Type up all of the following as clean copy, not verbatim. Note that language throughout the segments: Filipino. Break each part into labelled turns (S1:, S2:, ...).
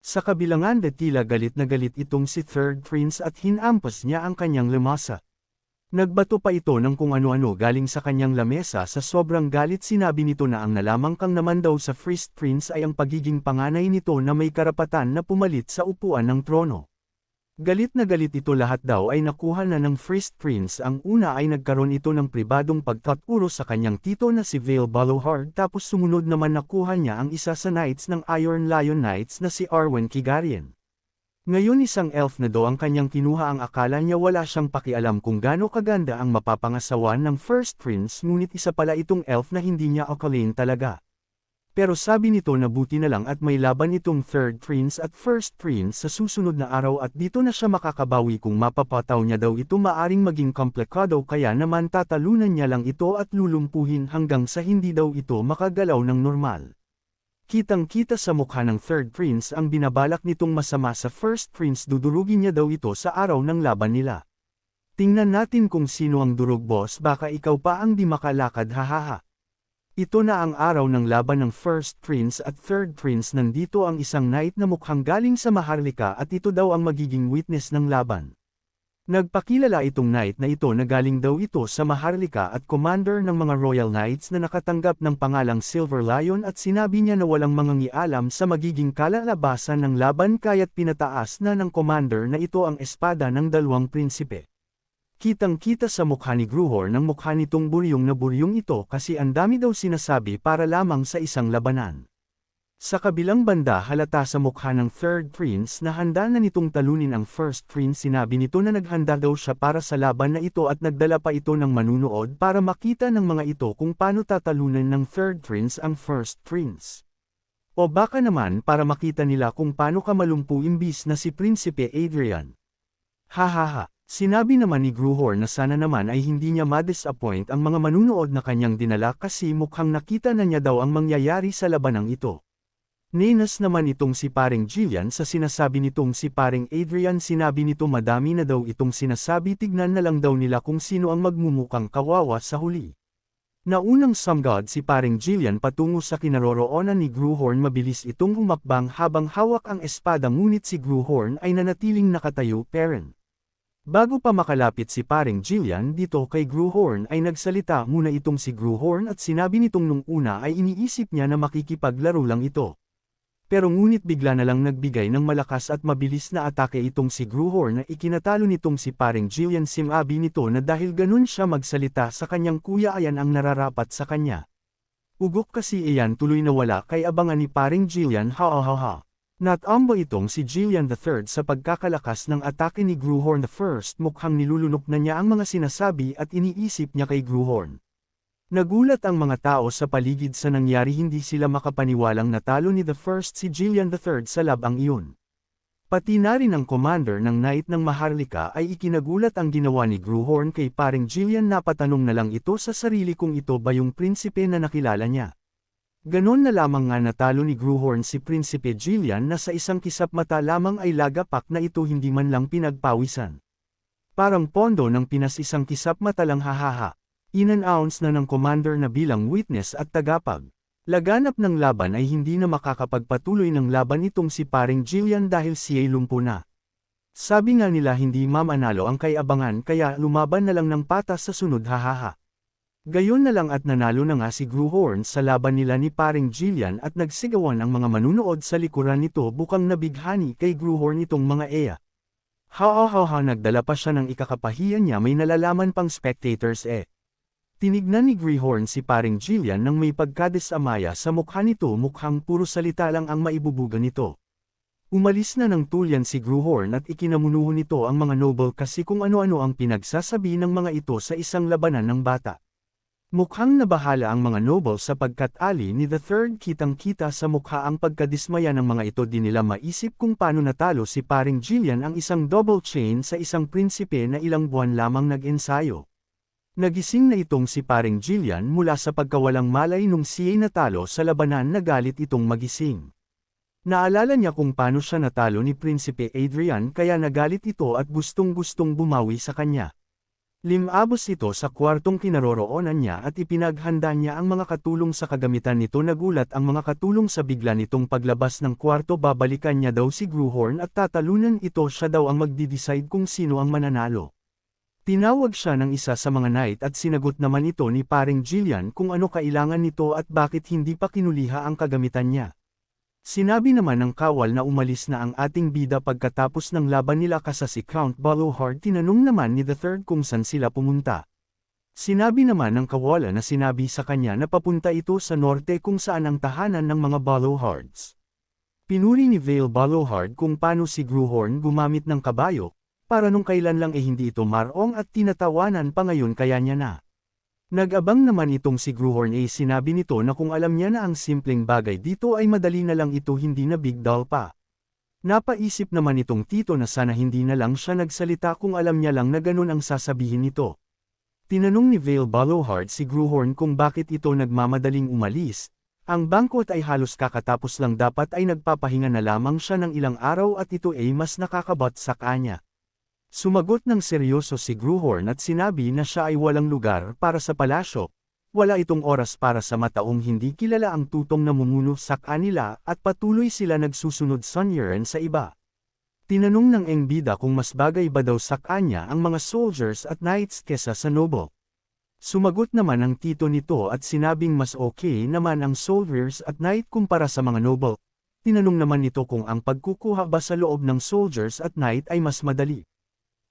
S1: Sa kabilangan tila galit na galit itong si Third Prince at hinampas niya ang kanyang lamesa. Nagbato pa ito ng kung ano-ano galing sa kanyang lamesa sa sobrang galit sinabi nito na ang nalamang kang naman daw sa First Prince ay ang pagiging panganay nito na may karapatan na pumalit sa upuan ng trono. Galit na galit ito lahat daw ay nakuha na ng First Prince ang una ay nagkaroon ito ng pribadong pagtaturo sa kanyang tito na si Vale Balohard tapos sumunod naman nakuha niya ang isa sa knights ng Iron Lion Knights na si Arwen Kigarian. Ngayon isang elf na do ang kanyang kinuha ang akala niya wala siyang pakialam kung gaano kaganda ang mapapangasawan ng First Prince ngunit isa pala itong elf na hindi niya akalain talaga. Pero sabi nito na buti na lang at may laban itong Third Prince at First Prince sa susunod na araw at dito na siya makakabawi kung mapapataw niya daw ito maaring maging komplikado kaya naman tatalunan niya lang ito at lulumpuhin hanggang sa hindi daw ito makagalaw ng normal. Kitang-kita sa mukha ng Third Prince ang binabalak nitong masama sa First Prince dudurugin niya daw ito sa araw ng laban nila. Tingnan natin kung sino ang durog boss baka ikaw pa ang di makalakad hahaha. Ito na ang araw ng laban ng First Prince at Third Prince nandito ang isang knight na mukhang galing sa Maharlika at ito daw ang magiging witness ng laban. Nagpakilala itong knight na ito na galing daw ito sa Maharlika at commander ng mga Royal Knights na nakatanggap ng pangalang Silver Lion at sinabi niya na walang mangingialam sa magiging kalalabasan ng laban kaya't pinataas na ng commander na ito ang espada ng dalawang prinsipe. Kitang-kita sa mukha ni Gruhor ng mukha nitong buryong na buryong ito kasi ang dami daw sinasabi para lamang sa isang labanan. Sa kabilang banda halata sa mukha ng Third Prince na handa na nitong talunin ang First Prince sinabi nito na naghanda daw siya para sa laban na ito at nagdala pa ito ng manunood para makita ng mga ito kung paano tatalunan ng Third Prince ang First Prince. O baka naman para makita nila kung paano kamalumpu imbis na si Prinsipe Adrian. Hahaha. Sinabi naman ni Gruhor na sana naman ay hindi niya ma-disappoint ang mga manunood na kanyang dinala kasi mukhang nakita na niya daw ang mangyayari sa labanang ito. Ninas naman itong si paring Jillian sa sinasabi nitong si paring Adrian sinabi nito madami na daw itong sinasabi tignan na lang daw nila kung sino ang magmumukang kawawa sa huli. Naunang samgad si paring Jillian patungo sa kinaroroonan ni Gruhorn mabilis itong humakbang habang hawak ang espada ngunit si Gruhorn ay nanatiling nakatayo parent. Bago pa makalapit si paring Jillian dito kay Gruhorn ay nagsalita muna itong si Gruhorn at sinabi nitong nung una ay iniisip niya na makikipaglaro lang ito. Pero ngunit bigla na lang nagbigay ng malakas at mabilis na atake itong si Gruhorn na ikinatalo nitong si paring Jillian sinabi nito na dahil ganun siya magsalita sa kanyang kuya ayan ang nararapat sa kanya. Ugok kasi iyan tuloy na wala kay abangan ni paring Jillian ha. Natambo itong si Jillian III sa pagkakalakas ng atake ni Gruhorn I mukhang nilulunok na niya ang mga sinasabi at iniisip niya kay Gruhorn. Nagulat ang mga tao sa paligid sa nangyari hindi sila makapaniwalang natalo ni the first si Jillian III sa labang iyon. Pati na rin ang commander ng Knight ng Maharlika ay ikinagulat ang ginawa ni Gruhorn kay paring Jillian napatanong na lang ito sa sarili kung ito ba yung prinsipe na nakilala niya. Ganon na lamang nga natalo ni Gruhorn si Prinsipe Jillian na sa isang kisap mata lamang ay lagapak na ito hindi man lang pinagpawisan. Parang pondo ng Pinas isang kisap mata lang hahaha. In-announce na ng commander na bilang witness at tagapag. Laganap ng laban ay hindi na makakapagpatuloy ng laban itong si paring Jillian dahil siya'y lumpo na. Sabi nga nila hindi mamanalo ang kay abangan kaya lumaban na lang ng patas sa sunod hahaha. Gayon na lang at nanalo na nga si Gruhorn sa laban nila ni paring Jillian at nagsigawan ang mga manunood sa likuran nito bukang nabighani kay Gruhorn itong mga eya. Nagdala pa siya ng ikakapahiyan niya may nalalaman pang spectators Tinignan ni Gruhorn si paring Jillian nang may pagkadisamaya sa mukha nito mukhang puro salita lang ang maibubuga nito. Umalis na ng tulyan si Gruhorn at ikinamunuho nito ang mga noble kasi kung ano-ano ang pinagsasabi ng mga ito sa isang labanan ng bata. Mukhang nabahala ang mga noble sapagkat ali ni the third kitang-kita sa mukha ang pagkadismaya ng mga ito di nila maisip kung paano natalo si paring Jillian ang isang double chain sa isang prinsipe na ilang buwan lamang nag-ensayo. Nagising na itong si paring Jillian mula sa pagkawalang malay nung siya'y natalo sa labanan na galit itong magising. Naalala niya kung paano siya natalo ni Prinsipe Adrian kaya nagalit ito at gustong-gustong bumawi sa kanya. Limabos ito sa kwartong kinaroroonan niya at ipinaghanda niya ang mga katulong sa kagamitan nito. Nagulat ang mga katulong sa bigla nitong paglabas ng kwarto. Babalikan niya daw si Gruhorn at tatalunan ito. Siya daw ang magdi-decide kung sino ang mananalo. Tinawag siya ng isa sa mga knight at sinagot naman ito ni paring Jillian kung ano kailangan nito at bakit hindi pa kinuliha ang kagamitan niya. Sinabi naman ng kawal na umalis na ang ating bida pagkatapos ng laban nila kasa si Count Balohard. Tinanong naman ni The Third kung saan sila pumunta. Sinabi naman ng kawala na sinabi sa kanya na papunta ito sa norte kung saan ang tahanan ng mga Balohards. Pinuri ni Vale Balohard kung paano si Gruhorn gumamit ng kabayo, para nung kailan lang hindi ito marong at tinatawanan pa ngayon kaya niya na. Nag-abang naman itong si Gruhorn sinabi nito na kung alam niya na ang simpleng bagay dito ay madali na lang ito hindi na big deal pa. Napaisip naman itong tito na sana hindi na lang siya nagsalita kung alam niya lang na ganun ang sasabihin nito. Tinanong ni Vale Balohard si Gruhorn kung bakit ito nagmamadaling umalis. Ang bangkot ay halos kakatapos lang, dapat ay nagpapahinga na lamang siya ng ilang araw at ito ay mas nakakabot sa kanya. Sumagot ng seryoso si Gruhorn at sinabi na siya ay walang lugar para sa palasyo, wala itong oras para sa mataong hindi kilala ang tutong namumuno sa kanila at patuloy sila nagsusunod sonyeran sa iba. Tinanong ng engbida kung mas bagay ba daw sa kanya ang mga soldiers at knights kesa sa noble. Sumagot naman ang tito nito at sinabing mas okay naman ang soldiers at knight kumpara sa mga noble. Tinanong naman nito kung ang pagkukuha ba sa loob ng soldiers at knight ay mas madali.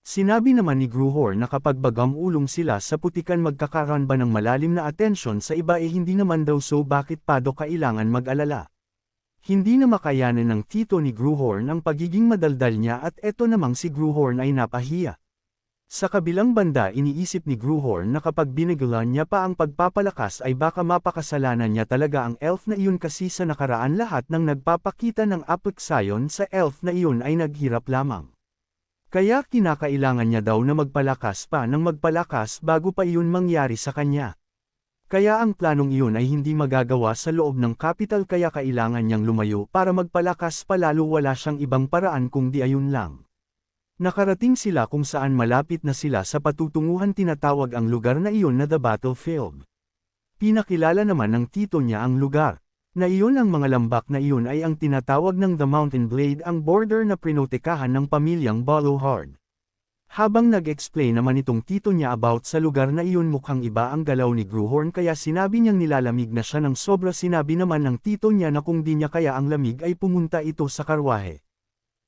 S1: Sinabi naman ni Gruhorn na kapag bagam-ulong sila sa putikan magkakaroon ba ng malalim na atensyon sa iba hindi naman daw, so bakit pa do kailangan mag-alala. Hindi na makayanan ng tito ni Gruhorn ang pagiging madaldal niya at eto namang si Gruhorn ay napahiya. Sa kabilang banda iniisip ni Gruhorn na kapag binigulan niya pa ang pagpapalakas ay baka mapakasalanan niya talaga ang elf na iyon kasi sa nakaraan lahat ng nagpapakita ng apeksayon sa elf na iyon ay naghirap lamang. Kaya kinakailangan niya daw na magpalakas pa ng magpalakas bago pa iyon mangyari sa kanya. Kaya ang planong iyon ay hindi magagawa sa loob ng capital kaya kailangan niyang lumayo para magpalakas pa, lalo wala siyang ibang paraan kung di ayun lang. Nakarating sila kung saan malapit na sila sa patutunguhan, tinatawag ang lugar na iyon na The Battlefield. Pinakilala naman ng tito niya ang lugar. Na iyon ang mga lambak na iyon ay ang tinatawag ng The Mountain Blade, ang border na prinotekahan ng pamilyang Balohard. Habang nag-explain naman itong tito niya about sa lugar na iyon, mukhang iba ang galaw ni Gruhorn kaya sinabi niyang nilalamig na siya ng sobra. Sinabi naman ng tito niya na kung di niya kaya ang lamig ay pumunta ito sa karwahe.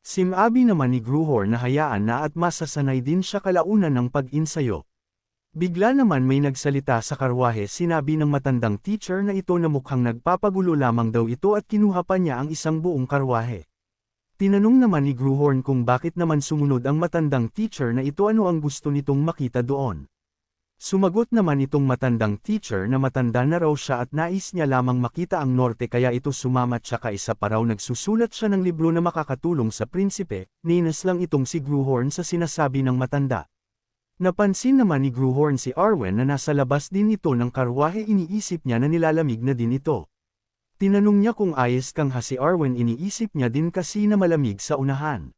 S1: Sinabi naman ni Gruhorn na hayaan na at masasanay din siya kalaunan ng pag-insayo. Bigla naman may nagsalita sa karwahe, sinabi ng matandang teacher na ito na mukhang nagpapagulo lamang daw ito at kinuha pa niya ang isang buong karwahe. Tinanong naman ni Gruhorn kung bakit naman sumunod ang matandang teacher na ito, ano ang gusto nitong makita doon. Sumagot naman itong matandang teacher na matanda na raw siya at nais niya lamang makita ang norte kaya ito sumamat siya, kaisa pa raw nagsusulat siya ng libro na makakatulong sa prinsipe. Ninas lang itong si Gruhorn sa sinasabi ng matanda. Napansin naman ni Gruhorn si Arwen na nasa labas din ito ng karwahe, iniisip niya na nilalamig na din ito. Tinanong niya kung ayos kang ha, si Arwen iniisip niya din kasi na malamig sa unahan.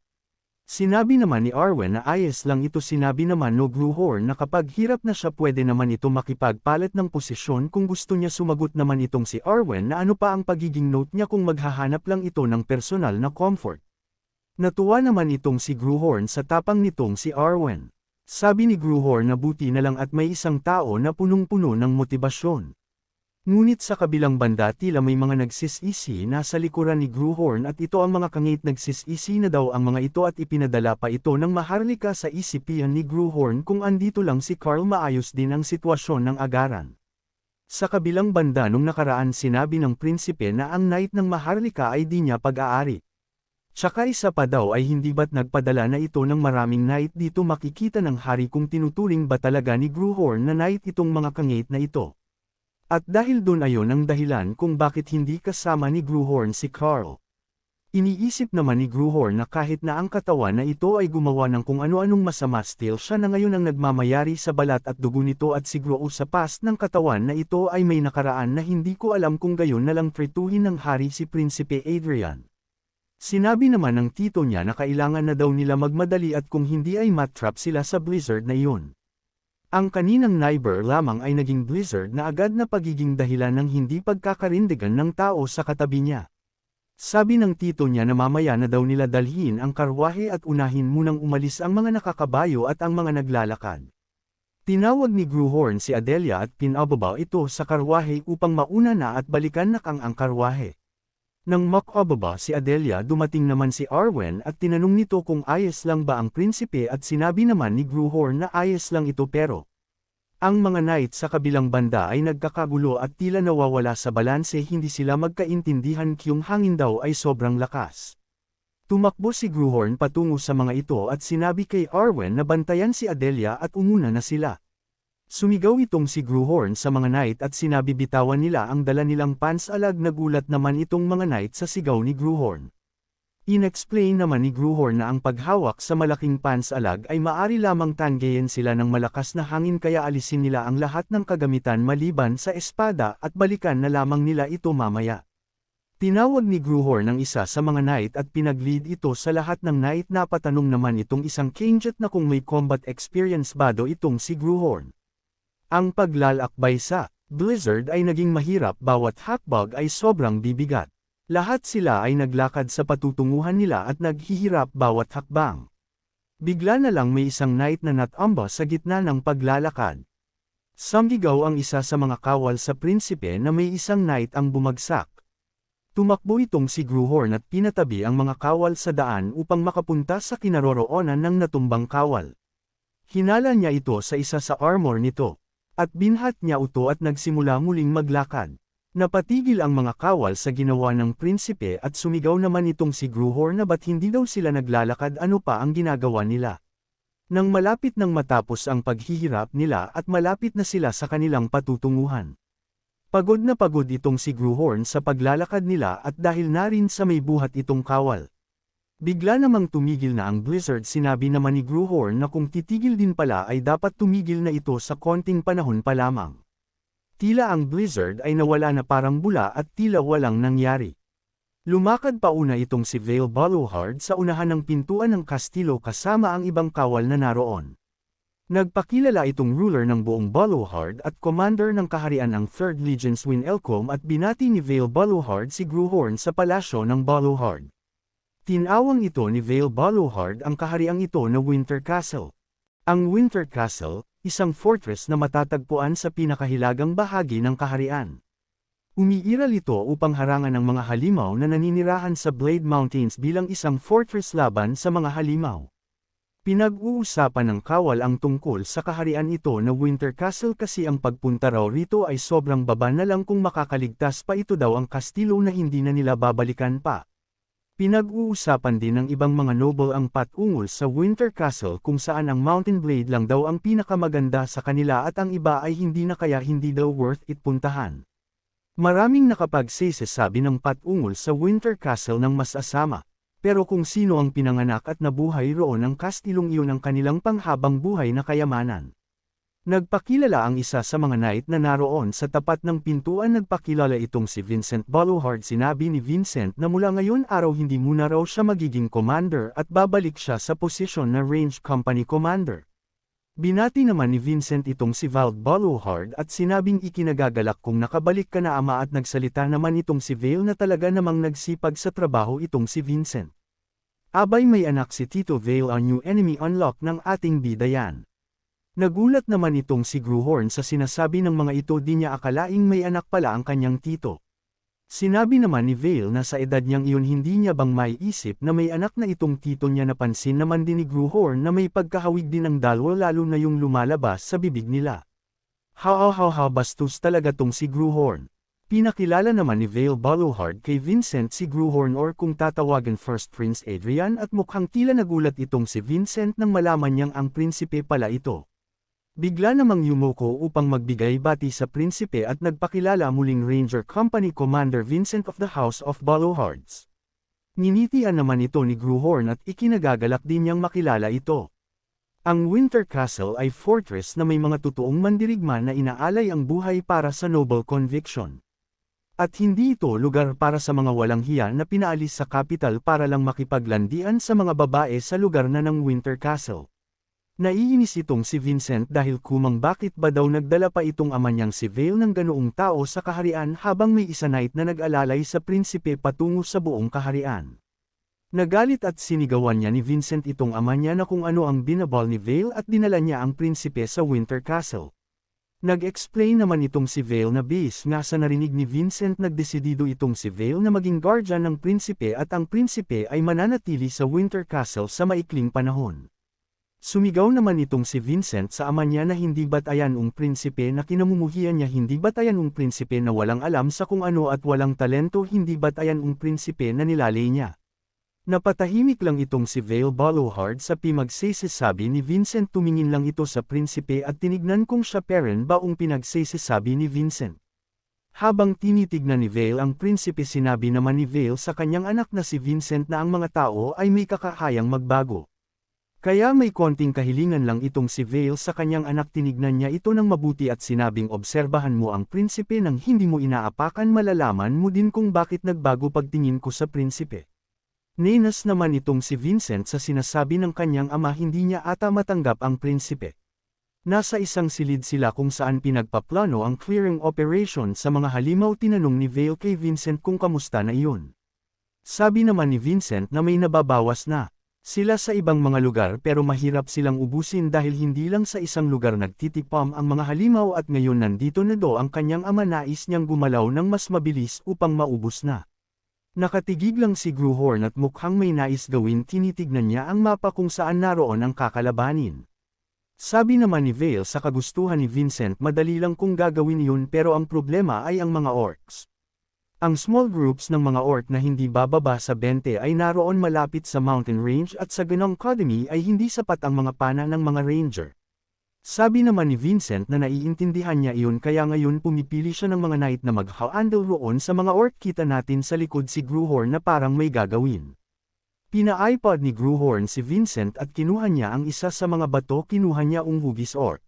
S1: Sinabi naman ni Arwen na ayos lang ito. Sinabi naman no Gruhorn na kapag hirap na siya pwede naman ito makipagpalit ng posisyon kung gusto niya. Sumagot naman itong si Arwen na ano pa ang pagiging note niya kung maghahanap lang ito ng personal na comfort. Natuwa naman itong si Gruhorn sa tapang nitong si Arwen. Sabi ni Gruhorn na buti na lang at may isang tao na punong-puno ng motibasyon. Ngunit sa kabilang banda tila may mga nagsisisi na sa likuran ni Gruhorn at ito ang mga kangit. Nagsisisi na daw ang mga ito at ipinadala pa ito ng maharlika sa isipan ni Gruhorn kung andito lang si Carl maayos din ang sitwasyon ng agaran. Sa kabilang banda nung nakaraan sinabi ng prinsipe na ang knight ng maharlika ay di niya pag-aari. Tsaka isa pa daw ay hindi ba't nagpadala na ito ng maraming knight dito makikita ng hari kung tinuturing ba talaga ni Gruhorn na knight itong mga kangit na ito. At dahil doon ayon ang dahilan kung bakit hindi kasama ni Gruhorn si Carl. Iniisip naman ni Gruhorn na kahit na ang katawan na ito ay gumawa ng kung ano-anong masama, still siya na ngayon ang nagmamayari sa balat at dugo nito at siguro sa past ng katawan na ito ay may nakaraan na hindi ko alam kung gayon na lang trituhin ng hari si Prinsipe Adrian. Sinabi naman ng tito niya na kailangan na daw nila magmadali at kung hindi ay matrap sila sa blizzard na iyon. Ang kaninang neighbor lamang ay naging blizzard na agad na pagiging dahilan ng hindi pagkakarindigan ng tao sa katabi niya. Sabi ng tito niya na mamaya na daw nila dalhin ang karwahe at unahin munang umalis ang mga nakakabayo at ang mga naglalakad. Tinawag ni Gruhorn si Adelia at pinababa ito sa karwahe upang mauna na at balikan na ang karwahe. Nang makababa si Adelia, dumating naman si Arwen at tinanong nito kung ayos lang ba ang prinsipe at sinabi naman ni Gruhorn na ayos lang ito pero ang mga knight sa kabilang banda ay nagkakagulo at tila nawawala sa balanse, hindi sila magkaintindihan yung hangin daw ay sobrang lakas. Tumakbo si Gruhorn patungo sa mga ito at sinabi kay Arwen na bantayan si Adelia at umuna na sila. Sumigaw itong si Gruhorn sa mga knight at sinabi bitawan nila ang dala nilang pansalag. Nagulat naman itong mga knight sa sigaw ni Gruhorn. Inexplain naman ni Gruhorn na ang paghawak sa malaking pansalag ay maari lamang tanggayin sila ng malakas na hangin, kaya alisin nila ang lahat ng kagamitan maliban sa espada at balikan na lamang nila ito mamaya. Tinawag ni Gruhorn ang isa sa mga knight at pinag-lead ito sa lahat ng knight. Napatanong naman itong isang Kangent na kung may combat experience ba daw itong si Gruhorn. Ang paglalakbay sa blizzard ay naging mahirap, bawat hakbag ay sobrang bibigat. Lahat sila ay naglakad sa patutunguhan nila at naghihirap bawat hakbang. Bigla na lang may isang knight na natamba sa gitna ng paglalakad. Samgigaw ang isa sa mga kawal sa prinsipe na may isang knight ang bumagsak. Tumakbo itong si Gruhorn at pinatabi ang mga kawal sa daan upang makapunta sa kinaroroonan ng natumbang kawal. Hinala niya ito sa isa sa armor nito, at binhat niya ito at nagsimula muling maglakad. Napatigil ang mga kawal sa ginawa ng prinsipe at sumigaw naman itong si Gruhorn na ba't hindi daw sila naglalakad, ano pa ang ginagawa nila. Nang malapit nang matapos ang paghihirap nila at malapit na sila sa kanilang patutunguhan. Pagod na pagod itong si Gruhorn sa paglalakad nila at dahil na rin sa may buhat itong kawal. Bigla namang tumigil na ang blizzard. Sinabi naman ni Gruhorn na kung titigil din pala ay dapat tumigil na ito sa konting panahon pa lamang. Tila ang blizzard ay nawala na parang bula at tila walang nangyari. Lumakad pa una itong si Vale Baluhard sa unahan ng pintuan ng kastilo kasama ang ibang kawal na naroon. Nagpakilala itong ruler ng buong Baluhard at commander ng kaharian ng 3rd Legion Swin Elcom at binati ni Vale Baluhard si Gruhorn sa palasyo ng Baluhard. Tinawang ito ni Vale Baluhard ang kahariang ito na Winter Castle. Ang Winter Castle, isang fortress na matatagpuan sa pinakahilagang bahagi ng kaharian. Umiiral ito upang harangan ang mga halimaw na naninirahan sa Blade Mountains bilang isang fortress laban sa mga halimaw. Pinag-uusapan ng kawal ang tungkol sa kaharian ito na Winter Castle kasi ang pagpunta raw rito ay sobrang baba na lang, kung makakaligtas pa ito daw ang kastilo na hindi na nila babalikan pa. Pinag-uusapan din ng ibang mga noble ang patungol sa Winter Castle kung saan ang Mountain Blade lang daw ang pinakamaganda sa kanila at ang iba ay hindi na, kaya hindi daw worth it puntahan. Maraming nakapagsasabi ng patungol sa Winter Castle ng mas asama, pero kung sino ang pinanganak at nabuhay roon ang kastilong iyon ang kanilang panghabang buhay na kayamanan. Nagpakilala ang isa sa mga knight na naroon sa tapat ng pintuan. Nagpakilala itong si Vincent Baluhard. Sinabi ni Vincent na mula ngayon araw hindi muna raw siya magiging commander at babalik siya sa posisyon na range company commander. Binati naman ni Vincent itong si Vale Baluhard at sinabing ikinagagalak kung nakabalik ka na, ama, at nagsalita naman itong si Vale na talaga namang nagsipag sa trabaho itong si Vincent. Abay, may anak si Tito Vale, ang new enemy unlock ng ating bida yan. Nagulat naman itong si Gruhorn sa sinasabi ng mga ito, di niya akalaing may anak pala ang kanyang tito. Sinabi naman ni Vale na sa edad niyang iyon hindi niya bang maiisip na may anak na itong tito niya. Napansin naman din ni Gruhorn na may pagkahawig din ng dalawa, lalo na yung lumalabas sa bibig nila. Bastos talaga tong si Gruhorn. Pinakilala naman ni Vale Baluhard kay Vincent si Gruhorn, or kung tatawagan First Prince Adrian, at mukhang tila nagulat itong si Vincent nang malaman niyang ang prinsipe pala ito. Bigla namang yumuko upang magbigay bati sa prinsipe at nagpakilala muling Ranger Company Commander Vincent of the House of Baluhards. Ninitian naman ito ni Gruhorn at ikinagagalak din niyang makilala ito. Ang Winter Castle ay fortress na may mga totoong mandirigma na inaalay ang buhay para sa noble conviction. At hindi ito lugar para sa mga walang hiya na pinaalis sa capital para lang makipaglandian sa mga babae sa lugar na ng Winter Castle. Naiinis itong si Vincent dahil kumang bakit ba daw nagdala pa itong ama niyang si Vale ng ganoong tao sa kaharian habang may isa knight na nag-alalay sa prinsipe patungo sa buong kaharian. Nagalit at sinigawan niya ni Vincent itong ama niya na kung ano ang binabal ni Vale at dinala niya ang prinsipe sa Winter Castle. Nag-explain naman itong si Vale na base nga sa narinig ni Vincent nagdesidido itong si Vale na maging guardian ng prinsipe at ang prinsipe ay mananatili sa Winter Castle sa maikling panahon. Sumigaw naman itong si Vincent sa ama niya na hindi batayan ang prinsipe na kinamumuhian niya, hindi batayan ang prinsipe na walang alam sa kung ano at walang talento, hindi batayan ang prinsipe na nilalay niya. Napatahimik lang itong si Vale Ballowhard sa pinagsasabi ni Vincent. Tumingin lang ito sa prinsipe at tinignan kung siya peren ba ang pinagsasabi ni Vincent. Habang tinitignan ni Vale ang prinsipe, sinabi naman ni Vale sa kanyang anak na si Vincent na ang mga tao ay may kakahayang magbago. Kaya may konting kahilingan lang itong si Vale sa kanyang anak. Tinignan niya ito ng mabuti at sinabing obserbahan mo ang prinsipe nang hindi mo inaapakan, malalaman mo din kung bakit nagbago pagtingin ko sa prinsipe. Ninas naman itong si Vincent sa sinasabi ng kanyang ama, hindi niya ata matanggap ang prinsipe. Nasa isang silid sila kung saan pinagpaplano ang clearing operation sa mga halimaw. Tinanong ni Vale kay Vincent kung kamusta na iyon. Sabi naman ni Vincent na may nababawas na sila sa ibang mga lugar pero mahirap silang ubusin dahil hindi lang sa isang lugar nagtitipam ang mga halimaw at ngayon nandito na do ang kanyang ama. Nais niyang gumalaw ng mas mabilis upang maubos na. Nakatigig lang si Gruhorn at mukhang may nais gawin. Tinitignan niya ang mapa kung saan naroon ang kakalabanin. Sabi naman ni Vale sa kagustuhan ni Vincent, madali lang kung gagawin yun pero ang problema ay ang mga orcs. Ang small groups ng mga orc na hindi bababa sa 20 ay naroon malapit sa mountain range at sa ganong academy ay hindi sapat ang mga pana ng mga ranger. Sabi naman ni Vincent na naiintindihan niya iyon kaya ngayon pumipili siya ng mga knight na mag-handle roon sa mga orc. Kita natin sa likod si Gruhorn na parang may gagawin. Pina-iPod ni Gruhorn si Vincent at kinuha niya ang isa sa mga bato. Kinuha niya ang hugis orc.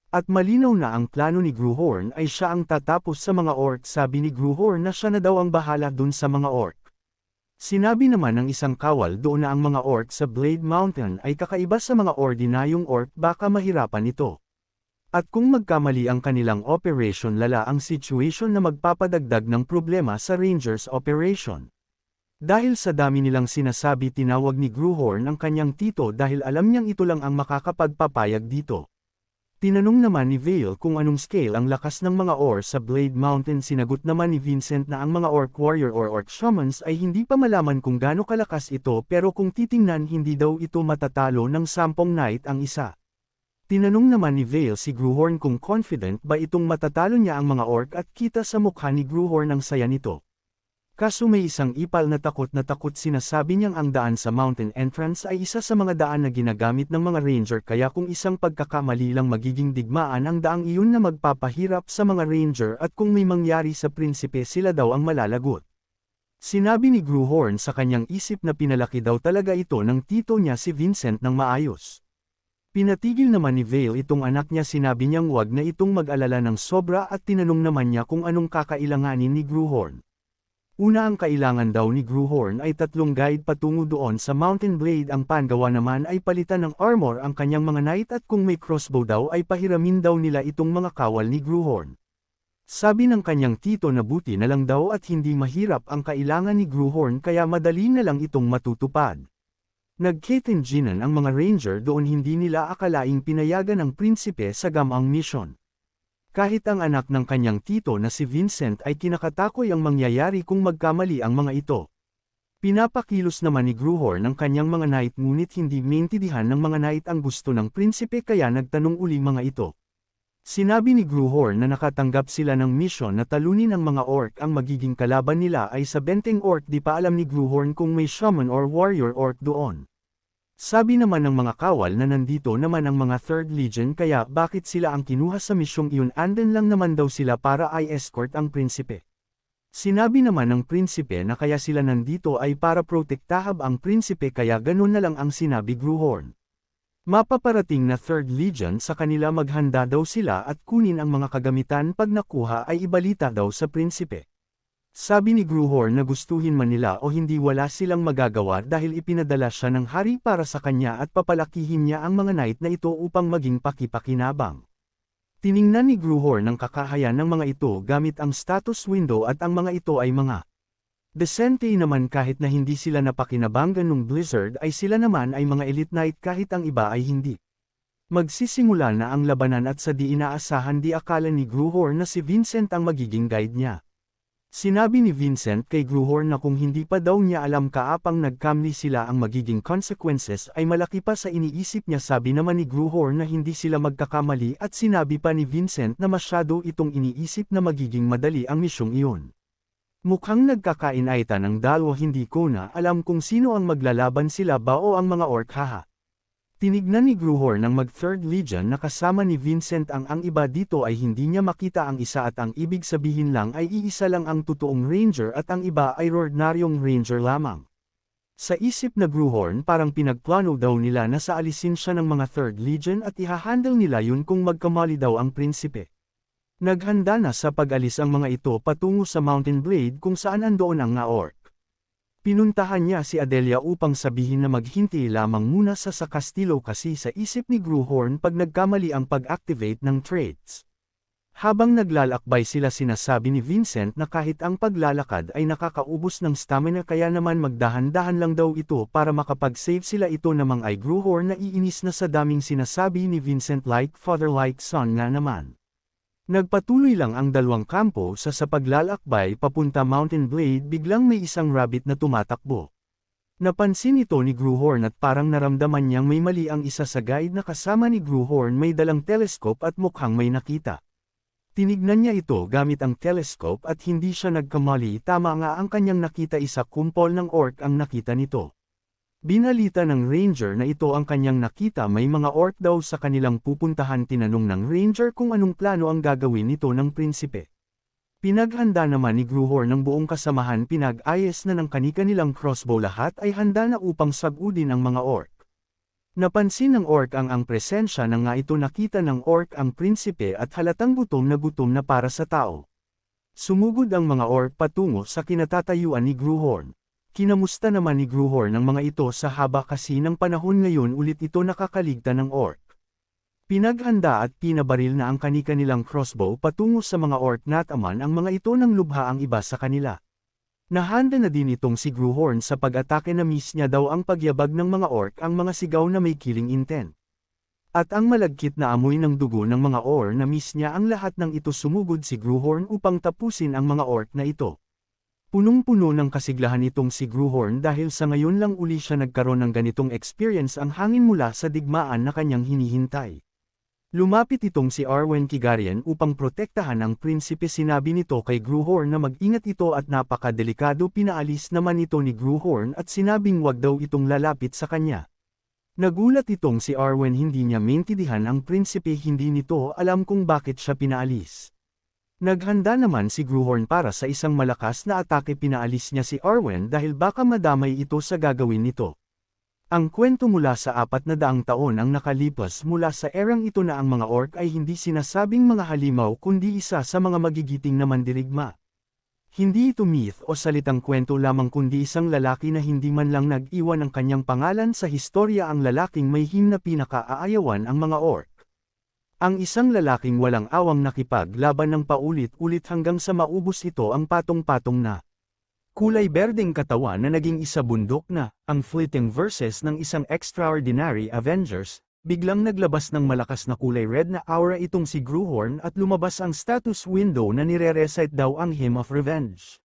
S1: At malinaw na ang plano ni Gruhorn ay siya ang tatapos sa mga orc. Sabi ni Gruhorn na siya na daw ang bahala dun sa mga orc. Sinabi naman ng isang kawal doon na ang mga orc sa Blade Mountain ay kakaiba sa mga ordinaryong orc, baka mahirapan ito. At kung magkamali ang kanilang operation, lala ang situation na magpapadagdag ng problema sa Rangers operation. Dahil sa dami nilang sinasabi, tinawag ni Gruhorn ang kanyang tito dahil alam niyang ito lang ang makakapagpapayag dito. Tinanong naman ni Vale kung anong scale ang lakas ng mga orc sa Blade Mountain. Sinagot naman ni Vincent na ang mga orc warrior or orc shamans ay hindi pa malaman kung gaano kalakas ito pero kung titingnan hindi daw ito matatalo ng 10 knight ang isa. Tinanong naman ni Vale si Gruhorn kung confident ba itong matatalo niya ang mga orc at kita sa mukha ni Gruhorn ang saya nito. Kaso may isang ipal na takot, sinasabi niyang ang daan sa mountain entrance ay isa sa mga daan na ginagamit ng mga ranger kaya kung isang pagkakamali lang magiging digmaan ang daang iyon na magpapahirap sa mga ranger at kung may mangyari sa prinsipe sila daw ang malalagot. Sinabi ni Gruhorn sa kanyang isip na pinalaki daw talaga ito ng tito niya si Vincent ng maayos. Pinatigil naman ni Vale itong anak niya, sinabi niyang wag na itong mag-alala ng sobra at tinanong naman niya kung anong kakailanganin ni Gruhorn. Una, ang kailangan daw ni Gruhorn ay 3 guide patungo doon sa Mountain Blade. Ang pangalawa naman ay palitan ng armor ang kanyang mga knight at kung may crossbow daw ay pahiramin daw nila itong mga kawal ni Gruhorn. Sabi ng kanyang tito na buti na lang daw at hindi mahirap ang kailangan ni Gruhorn kaya madali na lang itong matutupad. Nagketenjinan ang mga ranger doon, hindi nila akalaing pinayagan ng prinsipe sa gamang mission. Kahit ang anak ng kanyang tito na si Vincent ay kinakatakoy ang mangyayari kung magkamali ang mga ito. Pinapakilos naman ni Gruhorn ang kanyang mga knight ngunit hindi maintindihan ng mga knight ang gusto ng prinsipe kaya nagtanong uli mga ito. Sinabi ni Gruhorn na nakatanggap sila ng mission na talunin ang mga orc. Ang magiging kalaban nila ay sa 20 orc. Di pa alam ni Gruhorn kung may shaman or warrior orc doon. Sabi naman ng mga kawal na nandito naman ang mga 3rd Legion kaya bakit sila ang kinuha sa misyong iyon, andan lang naman daw sila para i-escort ang prinsipe. Sinabi naman ng prinsipe na kaya sila nandito ay para protektahab ang prinsipe kaya ganun na lang ang sinabi Gruhorn. Mapaparating na 3rd Legion sa kanila, maghanda daw sila at kunin ang mga kagamitan, pag nakuha ay ibalita daw sa prinsipe. Sabi ni Gruhorn na gustuhin man nila o hindi wala silang magagawa dahil ipinadala siya ng hari para sa kanya at papalakihin niya ang mga knight na ito upang maging pakipakinabang. Tiningnan ni Gruhorn ang kakayahan ng mga ito gamit ang status window at ang mga ito ay mga Descente naman kahit na hindi sila napakinabangan nung Blizzard ay sila naman ay mga elite knight kahit ang iba ay hindi. Magsisimula na ang labanan at sa di inaasahan di akala ni Gruhorn na si Vincent ang magiging guide niya. Sinabi ni Vincent kay Gruhorn na kung hindi pa daw niya alam kaapang nagkamali sila ang magiging consequences ay malaki pa sa iniisip niya. Sabi naman ni Gruhorn na hindi sila magkakamali at sinabi pa ni Vincent na masyado itong iniisip na magiging madali ang misyong iyon. Mukhang nagkakainaitan ang dalawa, hindi ko na alam kung sino ang maglalaban, sila ba o ang mga orc, haha. Tinignan ni Gruhorn ang mag-Third Legion na kasama ni Vincent ang iba dito ay hindi niya makita ang isa at ang ibig sabihin lang ay iisa lang ang totoong ranger at ang iba ay ordinaryong ranger lamang. Sa isip na Gruhorn parang pinagplano daw nila na saalisin siya ng mga Third Legion at ihahandle nila yun kung magkamali daw ang prinsipe. Naghanda na sa pag-alis ang mga ito patungo sa Mountain Blade kung saan andoon ang orc. Pinuntahan niya si Adelia upang sabihin na maghintay lamang muna sa kastilo kasi sa isip ni Gruhorn pag nagkamali ang pag-activate ng traits. Habang naglalakbay sila sinasabi ni Vincent na kahit ang paglalakad ay nakakaubos ng stamina kaya naman magdahan-dahan lang daw ito para makapag-save sila. Ito namang ay Gruhorn na iinis na sa daming sinasabi ni Vincent like father like son nga naman. Nagpatuloy lang ang dalawang kampo sa paglalakbay papunta Mountain Blade biglang may isang rabbit na tumatakbo. Napansin ito ni Gruhorn at parang naramdaman niyang may mali ang isa sa guide na kasama ni Gruhorn. May dalang telescope at mukhang may nakita. Tinignan niya ito gamit ang telescope at hindi siya nagkamali, tama nga ang kanyang nakita, isa kumpol ng orc ang nakita nito. Binalita ng ranger na ito ang kanyang nakita, may mga orc daw sa kanilang pupuntahan. Tinanong ng ranger kung anong plano ang gagawin nito ng prinsipe. Pinaghanda naman ni Gruhorn ng buong kasamahan, pinag-ayos na ng kani-kanilang crossbow, lahat ay handa na upang sagudin ang mga orc. Napansin ng orc ang presensya na nga ito, nakita ng orc ang prinsipe at halatang gutom na para sa tao. Sumugod ang mga orc patungo sa kinatatayuan ni Gruhorn. Kinamusta naman ni Gruhorn ang mga ito sa haba kasi ng panahon ngayon ulit ito nakakaligta ng orc. Pinaghanda at pinabaril na ang kani-kanilang crossbow patungo sa mga orc, nataman ang mga ito ng lubha ang iba sa kanila. Nahanda na din itong si Gruhorn sa pag-atake, na miss niya daw ang pagyabag ng mga orc, ang mga sigaw na may killing intent. At ang malagkit na amoy ng dugo ng mga orc, na miss niya ang lahat ng ito. Sumugod si Gruhorn upang tapusin ang mga orc na ito. Punong-puno ng kasiglahan itong si Gruhorn dahil sa ngayon lang uli siya nagkaroon ng ganitong experience, ang hangin mula sa digmaan na kanyang hinihintay. Lumapit itong si Arwen Kigarian upang protektahan ang prinsipe. Sinabi nito kay Gruhorn na mag-ingat ito at napakadelikado. Pinaalis naman ito ni Gruhorn at sinabing wag daw itong lalapit sa kanya. Nagulat itong si Arwen, hindi niya maintindihan ang prinsipe, hindi nito alam kung bakit siya pinaalis. Naghanda naman si Gruhorn para sa isang malakas na atake. Pinaalis niya si Arwen dahil baka madamay ito sa gagawin nito. Ang kwento mula sa 400 taon ang nakalipas mula sa erang ito na ang mga orc ay hindi sinasabing mga halimaw kundi isa sa mga magigiting na mandirigma. Hindi ito myth o salitang kwento lamang kundi isang lalaki na hindi man lang nag-iwan ng kanyang pangalan sa historya. Ang lalaking may him na pinaka-aayawan ang mga orc. Ang isang lalaking walang awang nakipaglaban ng paulit-ulit hanggang sa maubos ito ang patong-patong na kulay berdeng katawan na naging isa bundok na. Ang fleeting verses ng isang extraordinary Avengers, biglang naglabas ng malakas na kulay red na aura itong si Gruhorn at lumabas ang status window na nire-recite daw ang Hymn of Revenge.